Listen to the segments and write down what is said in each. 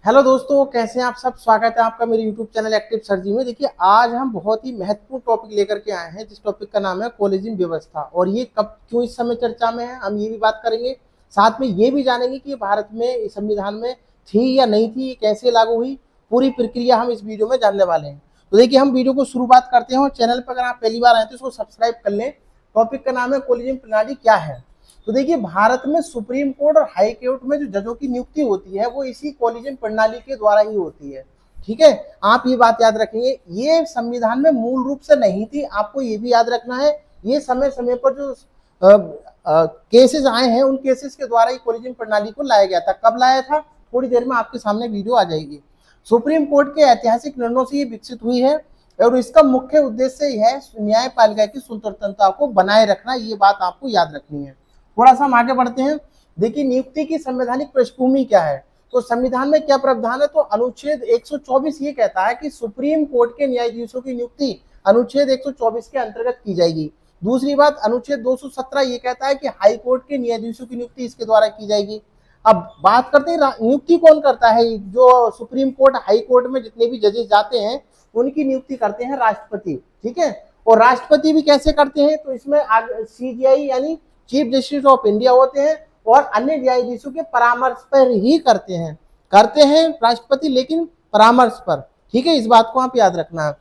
Hello दोस्तों, कैसे हैं आप सब। स्वागत है आपका मेरे यूट्यूब चैनल एक्टिव सर्जी में। देखिए, आज हम बहुत ही महत्वपूर्ण टॉपिक लेकर के आए हैं, जिस टॉपिक का नाम है कॉलेजियम व्यवस्था। और ये कब क्यों इस समय चर्चा में है, हम ये भी बात करेंगे। साथ में ये भी जानेंगे कि भारत में संविधान में थी या नहीं थी, कैसे लागू हुई, पूरी प्रक्रिया हम इस वीडियो में जानने वाले हैं। तो देखिए, हम वीडियो को शुरुआत करते हैं। और चैनल पर अगर आप पहली बार आए तो इसको सब्सक्राइब कर लें। टॉपिक का नाम है कॉलेजियम प्रणाली क्या है। तो देखिए, भारत में सुप्रीम कोर्ट और हाई कोर्ट में जो जजों की नियुक्ति होती है वो इसी कॉलेजियम प्रणाली के द्वारा ही होती है। ठीक है, आप ये बात याद रखेंगे। ये संविधान में मूल रूप से नहीं थी, आपको ये भी याद रखना है। ये समय समय पर जो केसेस आए हैं, उन केसेस के द्वारा ही कॉलेजियम प्रणाली को लाया गया था। कब लाया था, थोड़ी देर में आपके सामने वीडियो आ जाएगी। सुप्रीम कोर्ट के ऐतिहासिक निर्णयों से ये विकसित हुई है और इसका मुख्य उद्देश्य है न्यायपालिका की स्वतंत्रता को बनाए रखना। ये बात आपको याद रखनी है। थोड़ा सा हम आगे बढ़ते हैं। देखिए, नियुक्ति की संवैधानिक पृष्ठभूमि क्या है। तो संविधान में क्या प्रावधान है, तो अनुच्छेद 124 ये कहता है कि सुप्रीम कोर्ट के न्यायाधीशों की नियुक्ति अनुच्छेद 124 के अंतर्गत की जाएगी। दूसरी बात, अनुच्छेद 217 ये कहता है कि हाई कोर्ट के न्यायाधीशों की नियुक्ति इसके द्वारा की जाएगी। अब बात करते हैं नियुक्ति कौन करता है। जो सुप्रीम कोर्ट हाई कोर्ट में जितने भी जजेस जाते हैं उनकी नियुक्ति करते हैं राष्ट्रपति। ठीक है, और राष्ट्रपति भी कैसे करते हैं, तो इसमें सीजीआई यानी चीफ जस्टिस ऑफ इंडिया होते हैं और अन्य न्यायाधीशों के परामर्श पर ही करते हैं राष्ट्रपति, लेकिन परामर्श पर। ठीक है, इस बात को आप याद रखना है।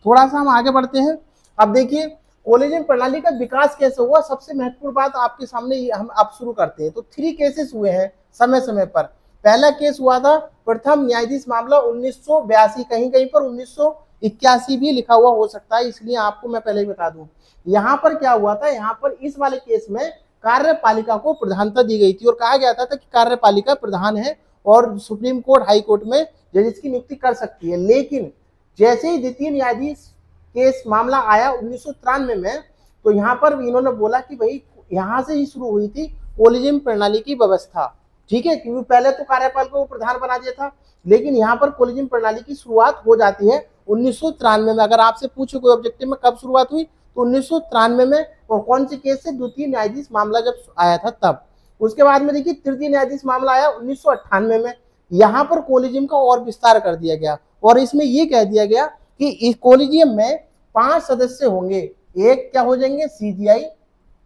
थोड़ा सा हम आगे बढ़ते हैं। अब देखिए, कॉलेजियम प्रणाली का विकास कैसे हुआ, सबसे महत्वपूर्ण बात आपके सामने हम अब शुरू करते हैं। तो 3 केसेस हुए हैं समय समय पर। पहला केस हुआ था प्रथम न्यायाधीश मामला 1982, कहीं कहीं पर 1981 भी लिखा हुआ हो सकता है, इसलिए आपको मैं पहले ही बता दूं। यहाँ पर क्या हुआ था, यहाँ पर इस वाले केस में कार्यपालिका को प्रधानता दी गई थी और कहा गया था कि कार्यपालिका प्रधान है और सुप्रीम कोर्ट हाई कोर्ट में जजेस की नियुक्ति कर सकती है। लेकिन जैसे ही द्वितीय न्यायाधीश केस मामला आया 1993 में, तो यहाँ पर इन्होंने बोला कि भाई यहाँ से ही शुरू हुई थी कॉलेजियम प्रणाली की व्यवस्था। ठीक है, क्योंकि पहले तो कार्यपालिका को प्रधान बना दिया था, लेकिन यहाँ पर कॉलेजियम प्रणाली की शुरुआत हो जाती है 1993 में। अगर आपसे पूछो कोई ऑब्जेक्टिव में कब शुरुआत हुई, तो 1993 में। और कौन से केस से, द्वितीय न्यायाधीश मामला जब आया था तब। उसके बाद में देखिए, तृतीय न्यायाधीश मामला आया 1998 में। यहाँ पर कॉलेजियम का और विस्तार कर दिया गया और इसमें यह कह दिया गया कि इस कॉलेजियम में 5 सदस्य होंगे। एक क्या हो जाएंगे, सीजीआई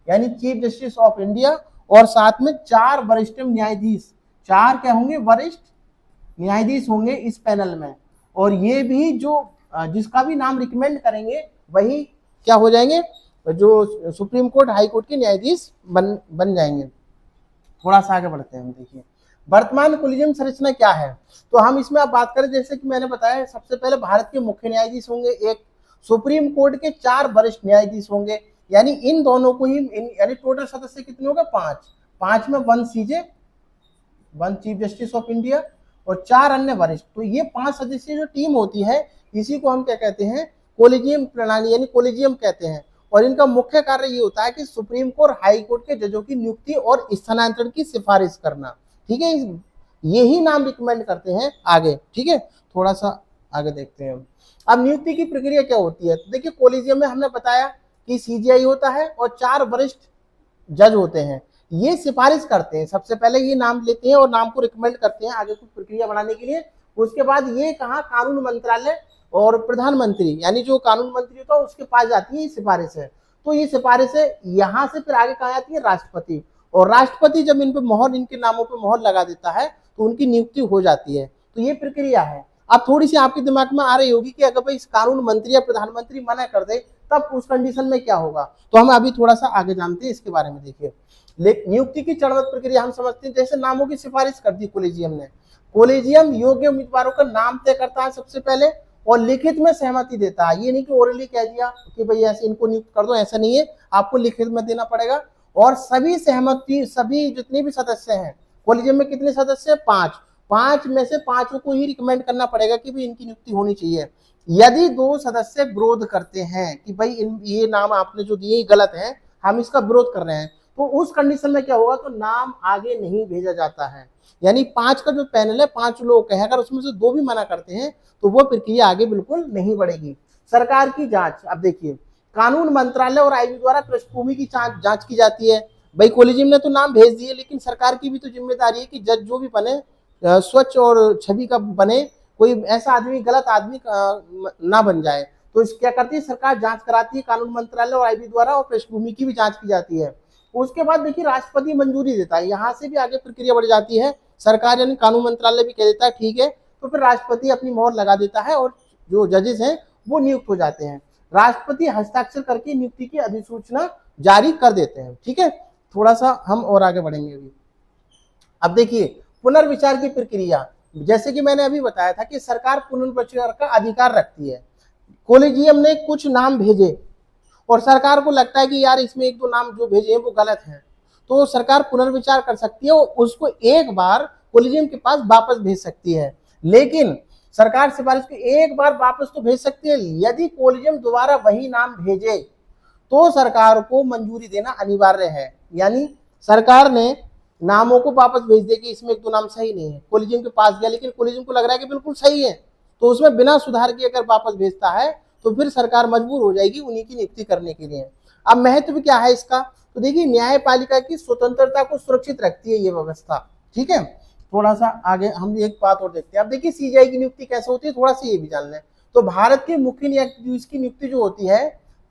यानी चीफ जस्टिस ऑफ इंडिया, और साथ में 4 वरिष्ठ न्यायाधीश। 4 क्या होंगे, वरिष्ठ न्यायाधीश होंगे इस पैनल में। और ये भी जो जिसका भी नाम रिकमेंड करेंगे वही क्या हो जाएंगे, जो सुप्रीम कोर्ट हाई कोर्ट के न्यायाधीश बन जाएंगे। थोड़ा सा आगे बढ़ते हैं। देखिए, वर्तमान कॉलेजियम संरचना क्या है। तो हम इसमें अब बात करें, जैसे कि मैंने बताया, सबसे पहले भारत के मुख्य न्यायाधीश होंगे एक, सुप्रीम कोर्ट के 4 वरिष्ठ न्यायाधीश होंगे, यानी इन दोनों को ही, यानी टोटल सदस्य कितने होंगे, 5। 5 में 1 सीजे, 1 चीफ जस्टिस ऑफ इंडिया और 4 अन्य वरिष्ठ। तो ये 5 सदस्यीय जो टीम होती है, इसी को हम क्या कहते हैं, कॉलेजियम प्रणाली यानी कॉलेजियम कहते हैं। और इनका मुख्य कार्य ये होता है कि सुप्रीम कोर्ट हाई कोर्ट के जजों की नियुक्ति और स्थानांतरण की सिफारिश करना। ठीक है, यही नाम रिकमेंड करते हैं आगे। ठीक है, थोड़ा सा आगे देखते हैं। अब नियुक्ति की प्रक्रिया क्या होती है, तो देखिए, कॉलेजियम में हमने बताया कि सीजीआई होता है और 4 वरिष्ठ जज होते हैं। ये सिफारिश करते हैं, सबसे पहले ये नाम लेते हैं और नाम को रिकमेंड करते हैं आगे कुछ प्रक्रिया बनाने के लिए। उसके बाद ये कहा, कानून मंत्रालय और प्रधानमंत्री यानी जो कानून मंत्री होता है उसके पास जाती है सिफारिश है। तो ये सिफारिश है, यहाँ से फिर आगे कहा जाती है राष्ट्रपति। और राष्ट्रपति जब इन पे मोहर, इनके नामों पे मोहर लगा देता है तो उनकी नियुक्ति हो जाती है। तो ये प्रक्रिया है। अब थोड़ी सी आपके दिमाग में आ रही होगी कि अगर भाई कानून मंत्री या प्रधानमंत्री मना कर दे तब उस कंडीशन में क्या होगा। तो हम अभी थोड़ा सा आगे जानते हैं इसके बारे में। देखिए, नियुक्ति की चरणबद्ध प्रक्रिया हम समझते हैं। जैसे नामों की सिफारिश कर दी कॉलेजियम ने, कॉलेजियम योग्य उम्मीदवारों का नाम तय करता है सबसे पहले और लिखित में सहमति देता है। ये नहीं कि ओरली कह दिया कि भाई ऐसे इनको नियुक्त कर दो, ऐसा नहीं है, आपको लिखित में देना पड़ेगा। और सभी सहमति, सभी जितने भी सदस्य हैं, कॉलेजियम में कितने सदस्य, 5 में से 5 को ही रिकमेंड करना पड़ेगा कि भाई इनकी नियुक्ति होनी चाहिए। यदि 2 सदस्य विरोध करते हैं कि भाई ये नाम आपने जो दिए गलत है, हम इसका विरोध कर रहे हैं, तो उस कंडीशन में क्या होगा, तो नाम आगे नहीं भेजा जाता है। यानी 5 का जो पैनल है, 5 लोग हैं, अगर उसमें से 2 भी मना करते हैं तो वो प्रक्रिया आगे बिल्कुल नहीं बढ़ेगी। सरकार की जांच, अब देखिए, कानून मंत्रालय और आईबी द्वारा पृष्ठभूमि की जांच की जाती है। भाई कॉलेजियम ने तो नाम भेज दिए, लेकिन सरकार की भी तो जिम्मेदारी है कि जज जो भी बने स्वच्छ और छवि का बने, कोई ऐसा आदमी गलत आदमी ना बन जाए। तो इस क्या करती है सरकार, जांच कराती है कानून मंत्रालय और आईबी द्वारा, और पृष्ठभूमि की भी जांच की जाती है। उसके बाद देखिए राष्ट्रपति मंजूरी देता है, यहाँ से भी आगे प्रक्रिया बढ़ जाती है। सरकार यानी कानून मंत्रालय भी कह देता है ठीक है, तो फिर राष्ट्रपति अपनी मोहर लगा देता है और जो जजेस हैं वो नियुक्त हो जाते हैं। राष्ट्रपति हस्ताक्षर करके नियुक्ति की अधिसूचना जारी कर देते हैं। ठीक है, थोड़ा सा हम और आगे बढ़ेंगे अभी। अब देखिए पुनर्विचार की प्रक्रिया, जैसे कि मैंने अभी बताया था कि सरकार पुनर्विचार का अधिकार रखती है। कोलेजियम ने कुछ नाम भेजे और सरकार को लगता है कि यार इसमें एक दो नाम जो भेजे हैं वो गलत हैं, तो सरकार पुनर्विचार कर सकती है और उसको एक बार कोलेजियम के पास वापस भेज सकती है। लेकिन सरकार सिफारिश को एक बार वापस तो भेज सकती है, यदि कोलेजियम दोबारा वही नाम भेजे तो सरकार को मंजूरी देना अनिवार्य है। यानी सरकार ने नामों को वापस भेज दे कि इसमें एक दो नाम सही नहीं है, कोलेजियम के पास गया लेकिन कोलेजियम को लग रहा है कि बिल्कुल सही है, तो उसमें बिना सुधार के अगर वापस भेजता है तो फिर सरकार मजबूर हो जाएगी उन्हीं की नियुक्ति करने के लिए। अब महत्व क्या है इसका, तो देखिए न्यायपालिका की स्वतंत्रता को सुरक्षित रखती है ये व्यवस्था। ठीक है, थोड़ा सा आगे हम एक बात और देखते हैं। अब देखिए सीजीआई की नियुक्ति कैसे होती है, थोड़ा सा ये भी जान लें। तो भारत के मुख्य न्यायाधीश की नियुक्ति जो होती है,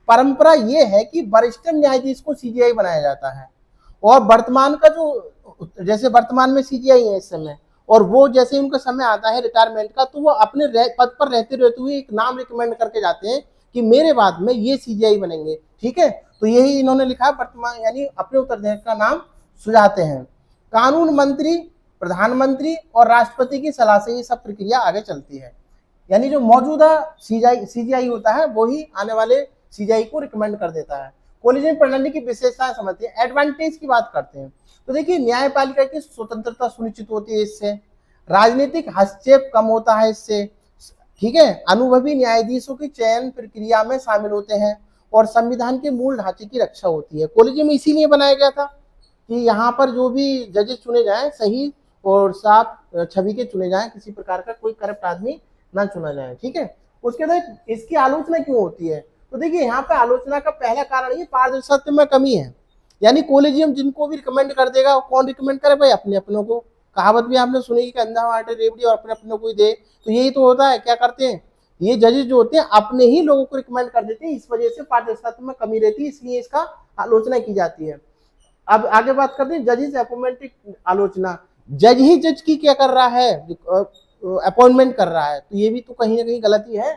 परंपरा ये है कि वरिष्ठ न्यायाधीश को सीजीआई बनाया जाता है, और वर्तमान का जो जैसे वर्तमान में सीजीआई है इस समय, और वो जैसे उनका समय आता है रिटायरमेंट का तो वो अपने पद पर रहते हुए एक नाम रिकमेंड करके जाते हैं कि मेरे बाद में ये सीजीआई बनेंगे। ठीक है, तो यही इन्होंने लिखा वर्तमान, यानी अपने उत्तराधिकारी का नाम सुझाते हैं। कानून मंत्री, प्रधानमंत्री और राष्ट्रपति की सलाह से ये सब प्रक्रिया आगे चलती है। यानी जो मौजूदा सीजीआई होता है वही आने वाले सीजीआई को रिकमेंड कर देता है। कोलेजियम प्रणाली की विशेषताएं समझते हैं, एडवांटेज की बात करते हैं। तो देखिए न्यायपालिका की स्वतंत्रता सुनिश्चित होती है इससे, राजनीतिक हस्तक्षेप कम होता है इससे। ठीक है, अनुभवी न्यायाधीशों की चयन प्रक्रिया में शामिल होते हैं, और संविधान के मूल ढांचे की रक्षा होती है। कोलेजियम इसीलिए बनाया गया था कि यहाँ पर जो भी जजेस चुने जाएं सही और साफ छवि के चुने जाएं, किसी प्रकार का कोई करप्ट आदमी ना चुना जाए। ठीक है, उसके बाद इसकी आलोचना क्यों होती है, तो देखिए यहाँ पे आलोचना का पहला कारण ये पारदर्शिता में कमी है। यानी कोलेजियम जिनको भी रिकमेंड कर देगा, कौन रिकमेंड करे भाई, अपने अपनों को। कहावत भी आपने सुनी कि अंधा बांटे रेवड़ी और अपने अपनों को ही दे, तो यही तो होता है। क्या करते हैं ये जजेस जो होते हैं अपने ही लोगों को रिकमेंड कर देते हैं, इस वजह से पारदर्शिता में कमी रहती है, इसलिए इसका आलोचना की जाती है। अब आगे बात करते हैं जजेस अपॉइंटमेंट की आलोचना। जज ही जज की क्या कर रहा है, अपॉइंटमेंट कर रहा है, तो ये भी तो कहीं ना कहीं गलती है।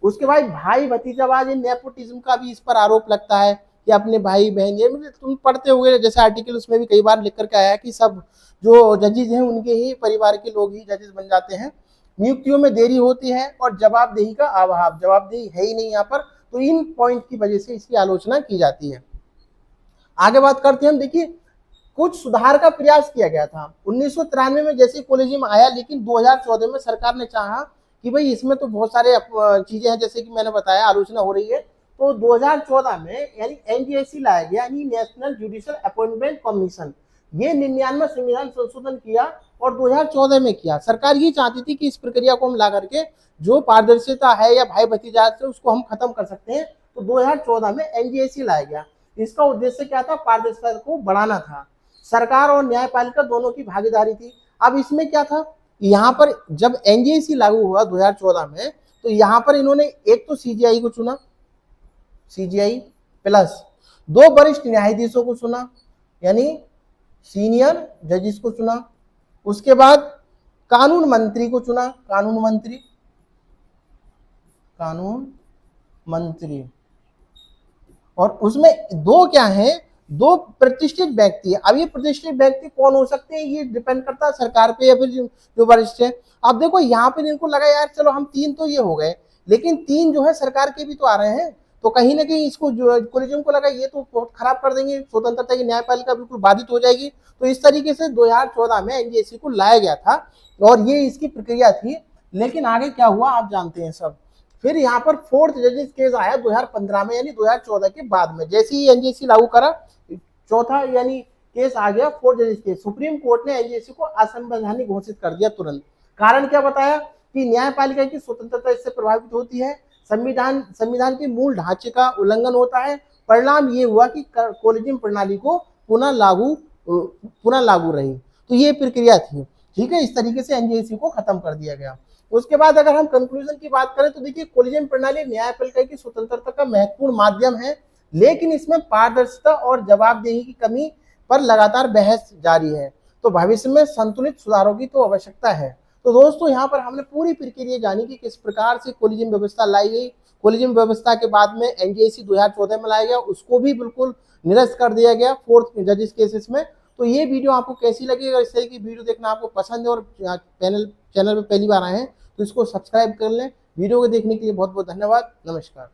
उसके बाद भाई भतीजावाद, नेपोटिज्म का भी इस पर आरोप लगता है कि अपने भाई बहन, ये तुम पढ़ते हुए जैसे आर्टिकल उसमें भी कई बार लिख करके आया कि सब जो जजेस हैं उनके ही परिवार के लोग ही जजेस बन जाते हैं। नियुक्तियों में देरी होती है और जवाबदेही का अभाव, जवाबदेही है ही नहीं यहाँ पर, तो इन पॉइंट की वजह से इसकी आलोचना की जाती है। आगे बात करते हैं हम। देखिए कुछ सुधार का प्रयास किया गया था 1993 में जैसे कोलेजियम आया, लेकिन 2014 में सरकार ने चाहा कि भाई इसमें तो बहुत सारे चीजें हैं, जैसे कि मैंने बताया आलोचना हो रही है, तो 2014 में यानी एनजीएसी लाया गया, यानी नेशनल जुडिशियल अपॉइंटमेंट कमीशन। ये 99 संविधान संशोधन किया और 2014 में किया। सरकार ये चाहती थी कि इस प्रक्रिया को हम ला करके जो पारदर्शिता है या भाई भतीजा से उसको हम खत्म कर सकते हैं, तो 2014 में एनजीएसी लाया गया। इसका उद्देश्य क्या था, पारदर्शिता को बढ़ाना था। सरकार और न्यायपालिका दोनों की भागीदारी थी। अब इसमें क्या था, यहाँ पर जब एनजीएसी लागू हुआ 2014 में, तो यहाँ पर इन्होंने एक तो सीजीआई को चुना, सीजीआई प्लस 2 वरिष्ठ न्यायाधीशों को चुना, यानी सीनियर जजेस को चुना। उसके बाद कानून मंत्री को चुना, कानून मंत्री, और उसमें 2 क्या है, 2 प्रतिष्ठित व्यक्ति है। अब ये प्रतिष्ठित व्यक्ति कौन हो सकते हैं, ये डिपेंड करता है सरकार पे या फिर जो वरिष्ठ है। अब देखो यहाँ पे इनको लगा यार चलो हम 3 तो ये हो गए, लेकिन 3 जो है सरकार के भी तो आ रहे हैं, तो कहीं ना कहीं इसको जो कोलेजियम को लगा ये तो बहुत खराब कर देंगे, स्वतंत्रता की न्यायपालिका बिल्कुल बाधित हो जाएगी। तो इस तरीके से 2014 में एनजीएसी को लाया गया था और ये इसकी प्रक्रिया थी। लेकिन आगे क्या हुआ आप जानते हैं सब। फिर यहाँ पर 4th जजेस केस आया 2015 में, यानी 2014 के बाद में। जैसे ही एनजीएसी लागू करा, चौथा यानी केस आ गया 4th जजेस केस। सुप्रीम कोर्ट ने एनजीएसी को असंवैधानिक घोषित कर दिया तुरंत। कारण क्या बताया कि न्यायपालिका की स्वतंत्रता इससे प्रभावित होती है, संविधान के मूल ढांचे का उल्लंघन होता है। परिणाम ये हुआ कि कोलेजियम प्रणाली को पुनः लागू रही। तो ये प्रक्रिया थी। ठीक है, इस तरीके से एनजेसी को खत्म कर दिया गया। उसके बाद अगर हम कंक्लूजन की बात करें तो देखिए, कोलिजन प्रणाली न्यायपालिका की स्वतंत्रता का महत्वपूर्ण माध्यम है, लेकिन इसमें पारदर्शिता और जवाबदेही की कमी पर लगातार बहस जारी है। तो भविष्य में संतुलित सुधारों की तो आवश्यकता है। तो दोस्तों, यहाँ पर हमने पूरी प्रक्रिया जानी कि किस प्रकार से कोलिजन व्यवस्था लाई गई। कोलिजन व्यवस्था के बाद में एनजेसी 2014 में लाया गया, उसको भी बिल्कुल निरस्त कर दिया गया 4th जजेस केसेस में। तो ये वीडियो आपको कैसी लगी? अगर इस तरह की वीडियो देखना आपको पसंद है और चैनल पे पहली बार आए हैं तो इसको सब्सक्राइब कर लें। वीडियो को देखने के लिए बहुत बहुत धन्यवाद। नमस्कार।